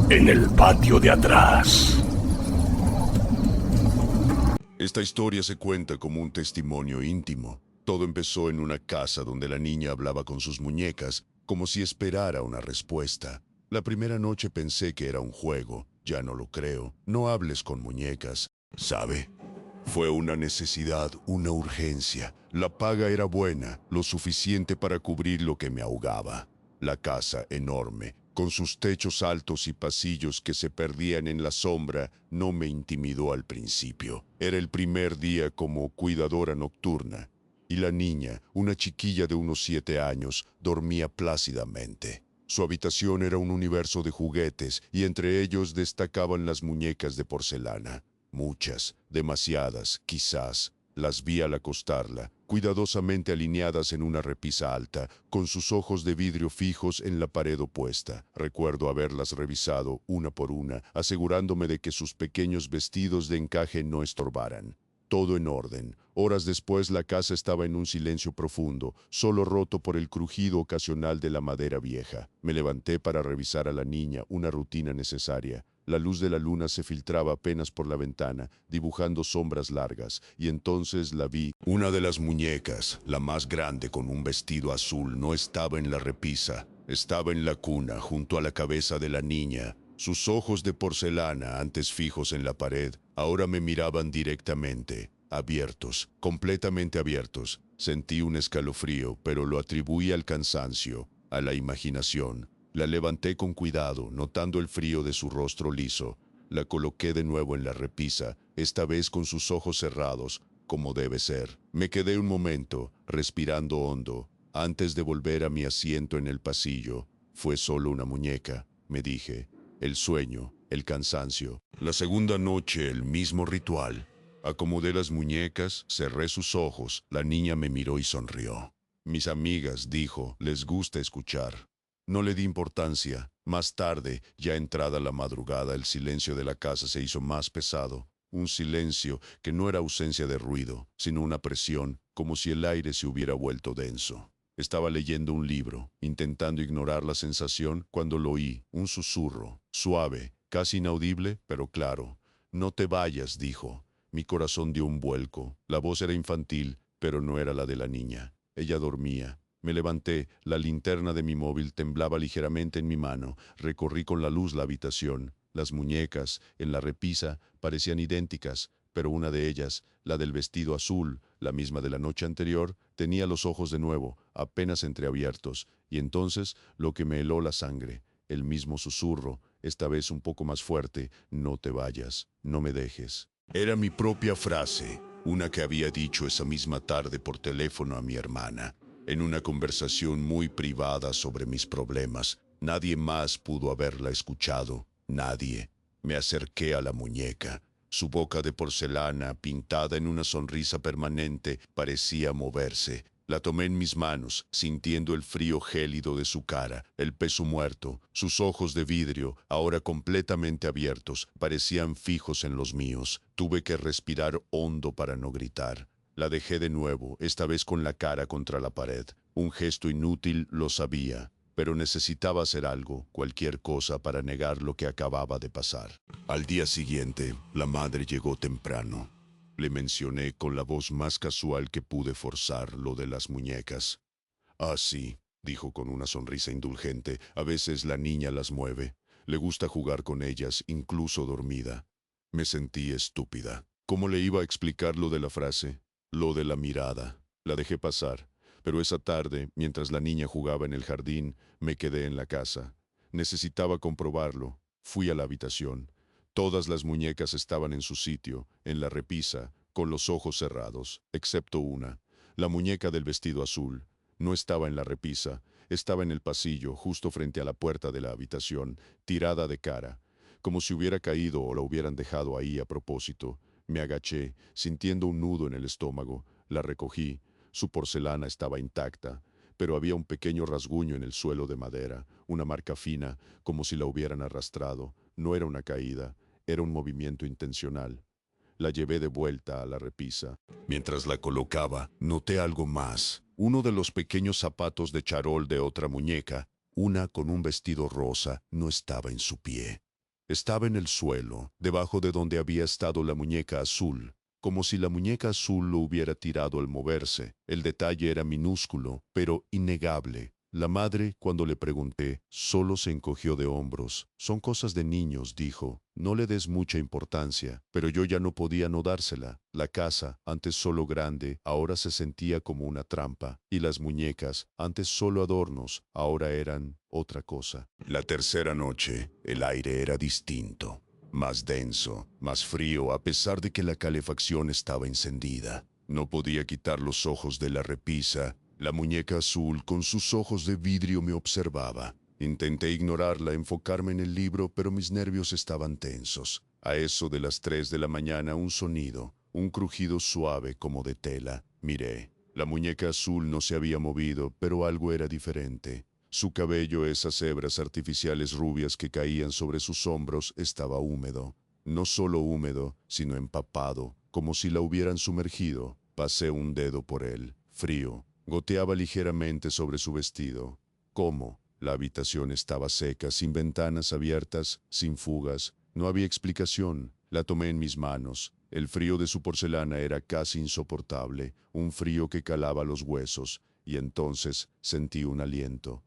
en el patio de atrás. Esta historia se cuenta como un testimonio íntimo. Todo empezó en una casa donde la niña hablaba con sus muñecas como si esperara una respuesta. La primera noche pensé que era un juego. Ya no lo creo. No hables con muñecas, ¿sabe? Fue una necesidad, una urgencia. La paga era buena, lo suficiente para cubrir lo que me ahogaba. La casa, enorme, con sus techos altos y pasillos que se perdían en la sombra, no me intimidó al principio. Era el primer día como cuidadora nocturna, y la niña, una chiquilla de unos 7 años, dormía plácidamente. Su habitación era un universo de juguetes, y entre ellos destacaban las muñecas de porcelana. Muchas, demasiadas, quizás. Las vi al acostarla, cuidadosamente alineadas en una repisa alta, con sus ojos de vidrio fijos en la pared opuesta. Recuerdo haberlas revisado una por una, asegurándome de que sus pequeños vestidos de encaje no estorbaran. Todo en orden. Horas después la casa estaba en un silencio profundo, solo roto por el crujido ocasional de la madera vieja. Me levanté para revisar a la niña, una rutina necesaria. La luz de la luna se filtraba apenas por la ventana, dibujando sombras largas, y entonces la vi. Una de las muñecas, la más grande con un vestido azul, no estaba en la repisa, estaba en la cuna, junto a la cabeza de la niña. Sus ojos de porcelana, antes fijos en la pared, ahora me miraban directamente, abiertos, completamente abiertos. Sentí un escalofrío, pero lo atribuí al cansancio, a la imaginación. La levanté con cuidado, notando el frío de su rostro liso. La coloqué de nuevo en la repisa, esta vez con sus ojos cerrados, como debe ser. Me quedé un momento, respirando hondo, antes de volver a mi asiento en el pasillo. Fue solo una muñeca, me dije. El sueño, el cansancio. La segunda noche, el mismo ritual. Acomodé las muñecas, cerré sus ojos. La niña me miró y sonrió. Mis amigas, dijo, les gusta escuchar. No le di importancia. Más tarde, ya entrada la madrugada, el silencio de la casa se hizo más pesado. Un silencio que no era ausencia de ruido, sino una presión, como si el aire se hubiera vuelto denso. Estaba leyendo un libro, intentando ignorar la sensación cuando lo oí, un susurro, suave, casi inaudible, pero claro. No te vayas, dijo. Mi corazón dio un vuelco. La voz era infantil, pero no era la de la niña. Ella dormía. Me levanté, la linterna de mi móvil temblaba ligeramente en mi mano, recorrí con la luz la habitación. Las muñecas, en la repisa, parecían idénticas, pero una de ellas, la del vestido azul, la misma de la noche anterior, tenía los ojos de nuevo, apenas entreabiertos, y entonces lo que me heló la sangre, el mismo susurro, esta vez un poco más fuerte, no te vayas, no me dejes. Era mi propia frase, una que había dicho esa misma tarde por teléfono a mi hermana, en una conversación muy privada sobre mis problemas. Nadie más pudo haberla escuchado, nadie. Me acerqué a la muñeca. Su boca de porcelana, pintada en una sonrisa permanente, parecía moverse. La tomé en mis manos, sintiendo el frío gélido de su cara, el peso muerto. Sus ojos de vidrio, ahora completamente abiertos, parecían fijos en los míos. Tuve que respirar hondo para no gritar. La dejé de nuevo, esta vez con la cara contra la pared. Un gesto inútil, lo sabía, pero necesitaba hacer algo, cualquier cosa para negar lo que acababa de pasar. Al día siguiente, la madre llegó temprano. Le mencioné con la voz más casual que pude forzar lo de las muñecas. Ah, sí, dijo con una sonrisa indulgente, a veces la niña las mueve. Le gusta jugar con ellas, incluso dormida. Me sentí estúpida. ¿Cómo le iba a explicar lo de la frase? Lo de la mirada. La dejé pasar, pero esa tarde, mientras la niña jugaba en el jardín, me quedé en la casa. Necesitaba comprobarlo. Fui a la habitación. Todas las muñecas estaban en su sitio, en la repisa, con los ojos cerrados, excepto una, la muñeca del vestido azul. No estaba en la repisa, estaba en el pasillo, justo frente a la puerta de la habitación, tirada de cara, como si hubiera caído o la hubieran dejado ahí a propósito. Me agaché, sintiendo un nudo en el estómago. La recogí. Su porcelana estaba intacta, pero había un pequeño rasguño en el suelo de madera, una marca fina, como si la hubieran arrastrado. No era una caída, era un movimiento intencional. La llevé de vuelta a la repisa. Mientras la colocaba, noté algo más. Uno de los pequeños zapatos de charol de otra muñeca, una con un vestido rosa, no estaba en su pie. Estaba en el suelo, debajo de donde había estado la muñeca azul, como si la muñeca azul lo hubiera tirado al moverse. El detalle era minúsculo, pero innegable. La madre, cuando le pregunté, solo se encogió de hombros. Son cosas de niños, dijo. No le des mucha importancia, pero yo ya no podía no dársela. La casa, antes solo grande, ahora se sentía como una trampa, y las muñecas, antes solo adornos, ahora eran otra cosa. La tercera noche, el aire era distinto, más denso, más frío, a pesar de que la calefacción estaba encendida. No podía quitar los ojos de la repisa. La muñeca azul con sus ojos de vidrio me observaba. Intenté ignorarla, enfocarme en el libro, pero mis nervios estaban tensos. A eso de las 3 de la mañana, un sonido, un crujido suave como de tela. Miré. La muñeca azul no se había movido, pero algo era diferente. Su cabello, esas hebras artificiales rubias que caían sobre sus hombros, estaba húmedo. No solo húmedo, sino empapado, como si la hubieran sumergido. Pasé un dedo por él, frío. Goteaba ligeramente sobre su vestido. ¿Cómo? La habitación estaba seca, sin ventanas abiertas, sin fugas. No había explicación. La tomé en mis manos. El frío de su porcelana era casi insoportable, un frío que calaba los huesos, y entonces sentí un aliento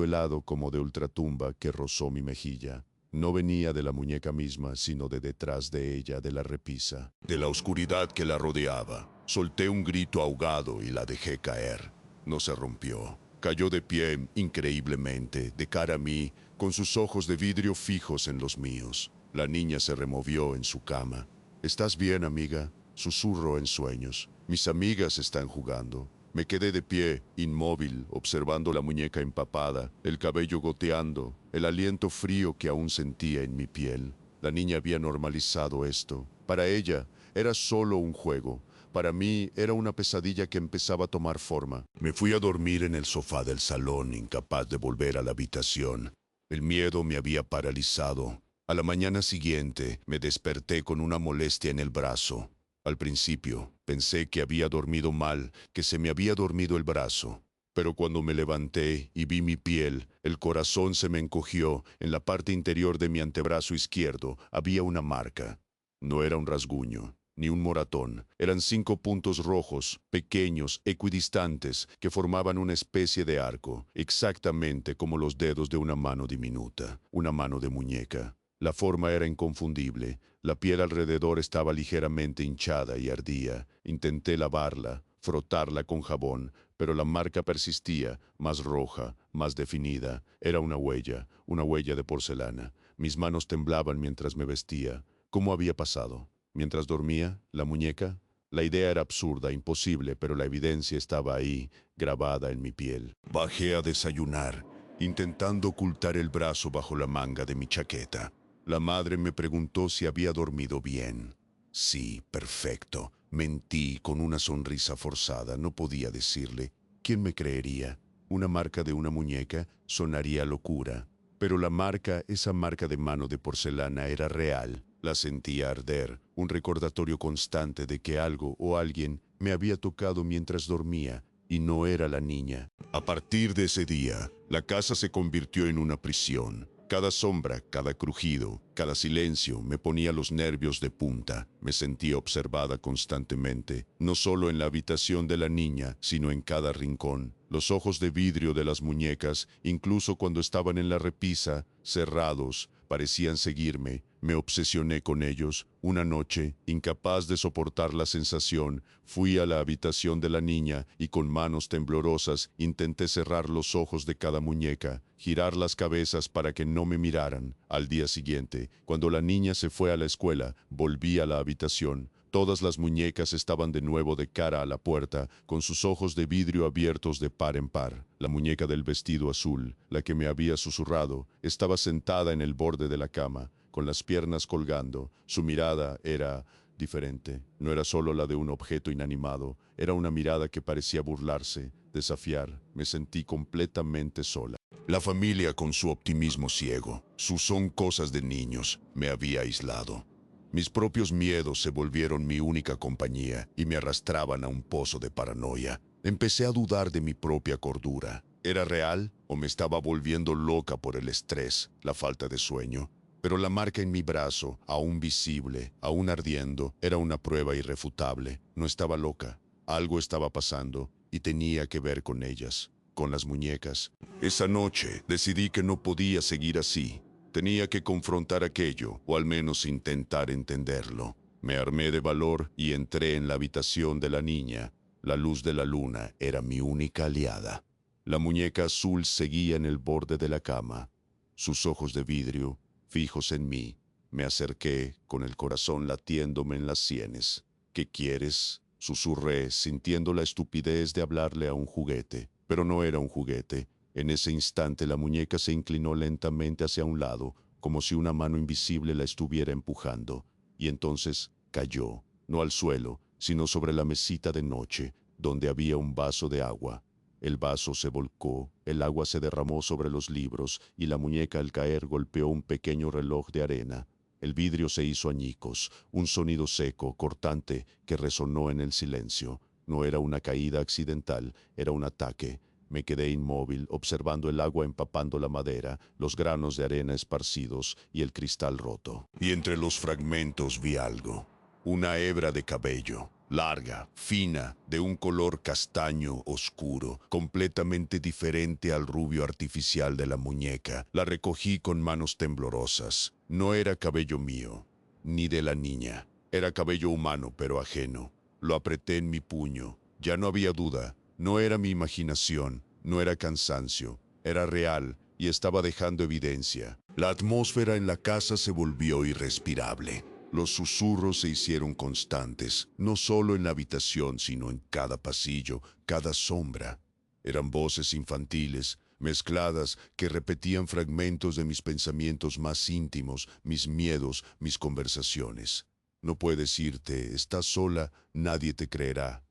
helado como de ultratumba que rozó mi mejilla. No venía de la muñeca misma, sino de detrás de ella, de la repisa, de la oscuridad que la rodeaba. Solté un grito ahogado y la dejé caer. No se rompió. Cayó de pie, increíblemente, de cara a mí, con sus ojos de vidrio fijos en los míos. La niña se removió en su cama. ¿Estás bien, amiga? Susurró en sueños. Mis amigas están jugando. Me quedé de pie, inmóvil, observando la muñeca empapada, el cabello goteando, el aliento frío que aún sentía en mi piel. La niña había normalizado esto. Para ella era solo un juego. Para mí era una pesadilla que empezaba a tomar forma. Me fui a dormir en el sofá del salón, incapaz de volver a la habitación. El miedo me había paralizado. A la mañana siguiente me desperté con una molestia en el brazo. Al principio pensé que había dormido mal, que se me había dormido el brazo. Pero cuando me levanté y vi mi piel, el corazón se me encogió. En la parte interior de mi antebrazo izquierdo había una marca. No era un rasguño, ni un moratón. Eran 5 puntos rojos, pequeños, equidistantes, que formaban una especie de arco, exactamente como los dedos de una mano diminuta, una mano de muñeca. La forma era inconfundible. La piel alrededor estaba ligeramente hinchada y ardía. Intenté lavarla, frotarla con jabón, pero la marca persistía, más roja, más definida. Era una huella de porcelana. Mis manos temblaban mientras me vestía. ¿Cómo había pasado? Mientras dormía, la muñeca. La idea era absurda, imposible, pero la evidencia estaba ahí, grabada en mi piel. Bajé a desayunar, intentando ocultar el brazo bajo la manga de mi chaqueta. La madre me preguntó si había dormido bien. Sí, perfecto. Mentí con una sonrisa forzada. No podía decirle. ¿Quién me creería? Una marca de una muñeca sonaría locura. Pero la marca, esa marca de mano de porcelana, era real. La sentía arder, un recordatorio constante de que algo o alguien me había tocado mientras dormía, y no era la niña. A partir de ese día, la casa se convirtió en una prisión. Cada sombra, cada crujido, cada silencio me ponía los nervios de punta. Me sentía observada constantemente, no solo en la habitación de la niña, sino en cada rincón. Los ojos de vidrio de las muñecas, incluso cuando estaban en la repisa, cerrados, parecían seguirme. Me obsesioné con ellos. Una noche, incapaz de soportar la sensación, fui a la habitación de la niña y con manos temblorosas intenté cerrar los ojos de cada muñeca, girar las cabezas para que no me miraran. Al día siguiente, cuando la niña se fue a la escuela, volví a la habitación. Todas las muñecas estaban de nuevo de cara a la puerta, con sus ojos de vidrio abiertos de par en par. La muñeca del vestido azul, la que me había susurrado, estaba sentada en el borde de la cama, con las piernas colgando. Su mirada era diferente. No era solo la de un objeto inanimado, era una mirada que parecía burlarse, desafiar. Me sentí completamente sola. La familia, con su optimismo ciego, sus son cosas de niños, me había aislado. Mis propios miedos se volvieron mi única compañía y me arrastraban a un pozo de paranoia. Empecé a dudar de mi propia cordura. ¿Era real o me estaba volviendo loca por el estrés, la falta de sueño? Pero la marca en mi brazo, aún visible, aún ardiendo, era una prueba irrefutable. No estaba loca. Algo estaba pasando y tenía que ver con ellas, con las muñecas. Esa noche decidí que no podía seguir así. Tenía que confrontar aquello, o al menos intentar entenderlo. Me armé de valor y entré en la habitación de la niña. La luz de la luna era mi única aliada. La muñeca azul seguía en el borde de la cama, sus ojos de vidrio fijos en mí. Me acerqué, con el corazón latiéndome en las sienes. ¿Qué quieres?, susurré, sintiendo la estupidez de hablarle a un juguete. Pero no era un juguete. En ese instante la muñeca se inclinó lentamente hacia un lado, como si una mano invisible la estuviera empujando, y entonces cayó, no al suelo, sino sobre la mesita de noche, donde había un vaso de agua. El vaso se volcó, el agua se derramó sobre los libros y la muñeca al caer golpeó un pequeño reloj de arena. El vidrio se hizo añicos, un sonido seco, cortante, que resonó en el silencio. No era una caída accidental, era un ataque. Me quedé inmóvil, observando el agua empapando la madera, los granos de arena esparcidos y el cristal roto. Y entre los fragmentos vi algo. Una hebra de cabello, larga, fina, de un color castaño oscuro, completamente diferente al rubio artificial de la muñeca. La recogí con manos temblorosas. No era cabello mío, ni de la niña. Era cabello humano, pero ajeno. Lo apreté en mi puño. Ya no había duda. No era mi imaginación, no era cansancio. Era real y estaba dejando evidencia. La atmósfera en la casa se volvió irrespirable. Los susurros se hicieron constantes, no solo en la habitación, sino en cada pasillo, cada sombra. Eran voces infantiles, mezcladas, que repetían fragmentos de mis pensamientos más íntimos, mis miedos, mis conversaciones. No puedes irte, estás sola, nadie te creerá.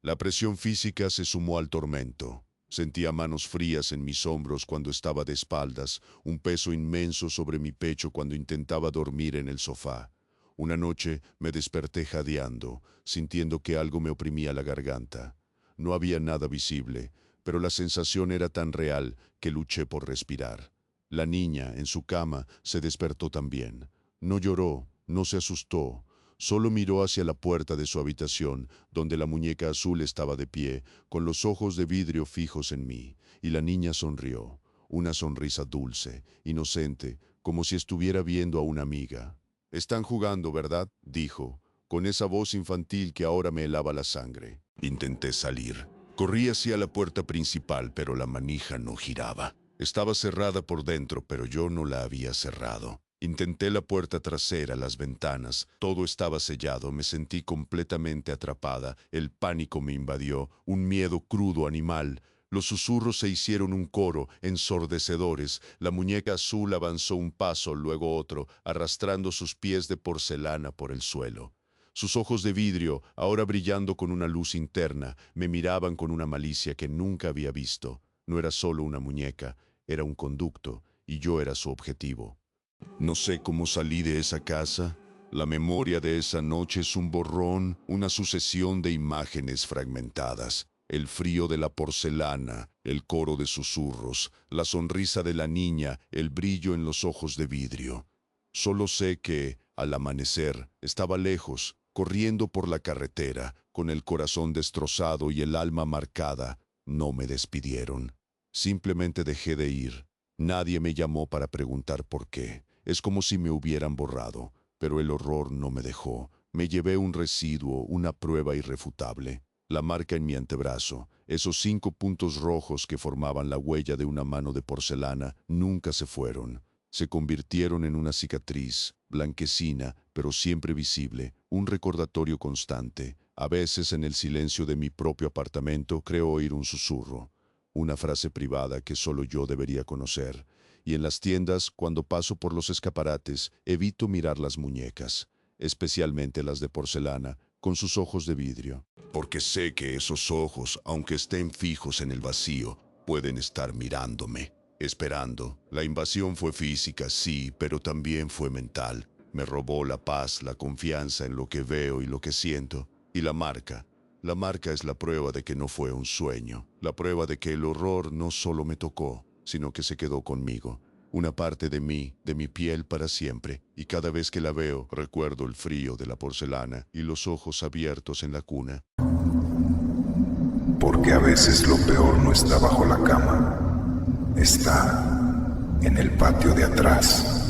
La presión física se sumó al tormento. Sentía manos frías en mis hombros cuando estaba de espaldas, un peso inmenso sobre mi pecho cuando intentaba dormir en el sofá. Una noche me desperté jadeando, sintiendo que algo me oprimía la garganta. No había nada visible, pero la sensación era tan real que luché por respirar. La niña, en su cama, se despertó también. No lloró, no se asustó, solo miró hacia la puerta de su habitación, donde la muñeca azul estaba de pie, con los ojos de vidrio fijos en mí, y la niña sonrió, una sonrisa dulce, inocente, como si estuviera viendo a una amiga. «Están jugando, ¿verdad?», dijo, con esa voz infantil que ahora me helaba la sangre. Intenté salir. Corrí hacia la puerta principal, pero la manija no giraba. Estaba cerrada por dentro, pero yo no la había cerrado. Intenté la puerta trasera, las ventanas, todo estaba sellado, me sentí completamente atrapada, el pánico me invadió, un miedo crudo animal. Los susurros se hicieron un coro, ensordecedores. La muñeca azul avanzó un paso, luego otro, arrastrando sus pies de porcelana por el suelo. Sus ojos de vidrio, ahora brillando con una luz interna, me miraban con una malicia que nunca había visto. No era solo una muñeca, era un conducto, y yo era su objetivo. No sé cómo salí de esa casa. La memoria de esa noche es un borrón, una sucesión de imágenes fragmentadas. El frío de la porcelana, el coro de susurros, la sonrisa de la niña, el brillo en los ojos de vidrio. Solo sé que, al amanecer, estaba lejos, corriendo por la carretera, con el corazón destrozado y el alma marcada. No me despidieron. Simplemente dejé de ir. Nadie me llamó para preguntar por qué. Es como si me hubieran borrado, pero el horror no me dejó. Me llevé un residuo, una prueba irrefutable. La marca en mi antebrazo, esos 5 puntos rojos que formaban la huella de una mano de porcelana, nunca se fueron. Se convirtieron en una cicatriz, blanquecina, pero siempre visible, un recordatorio constante. A veces en el silencio de mi propio apartamento creo oír un susurro, una frase privada que solo yo debería conocer. Y en las tiendas, cuando paso por los escaparates, evito mirar las muñecas, especialmente las de porcelana, con sus ojos de vidrio. Porque sé que esos ojos, aunque estén fijos en el vacío, pueden estar mirándome, esperando. La invasión fue física, sí, pero también fue mental. Me robó la paz, la confianza en lo que veo y lo que siento. Y la marca es la prueba de que no fue un sueño, la prueba de que el horror no solo me tocó, sino que se quedó conmigo. una parte de mí, de mi piel para siempre, y cada vez que la veo recuerdo el frío de la porcelana y los ojos abiertos en la cuna. Porque a veces lo peor no está bajo la cama, está en el patio de atrás.